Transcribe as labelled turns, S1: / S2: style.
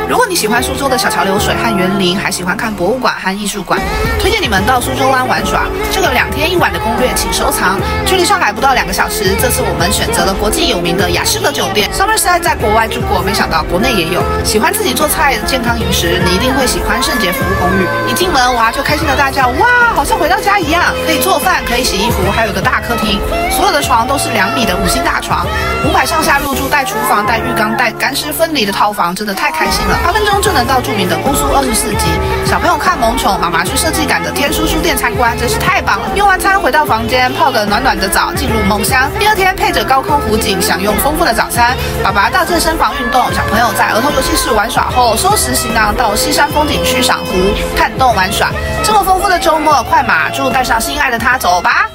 S1: 如果你喜欢苏州的小桥流水和园林，还喜欢看博物馆和艺术馆，推荐你们到苏州湾玩耍。这个2天1晚的攻略请收藏。距离上海不到2个小时，这次我们选择了国际有名的雅诗阁酒店。Somerset 在国外住过，没想到国内也有。喜欢自己做菜、健康饮食，你一定会喜欢圣洁服务公寓。一进门，娃就开心的大叫：哇，好像回到家一样！可以做饭，可以洗衣服，还有个大客厅。所有的床都是2米的5星大床，500上下入住，带厨房、带浴缸、带干湿分离的套房，真的太开心了。8分钟就能到著名的姑苏24级。小朋友看萌宠，妈妈去设计感的天书书店参观，真是太棒了。用完餐回到房间，泡个暖暖的澡，进入梦乡。第2天配着高空湖景，享用丰富的早餐。爸爸到健身房运动，小朋友在儿童游戏室玩耍后，收拾行囊到西山风景区赏湖、看洞玩耍。这么丰富的周末，快马祝带上心爱的他走吧。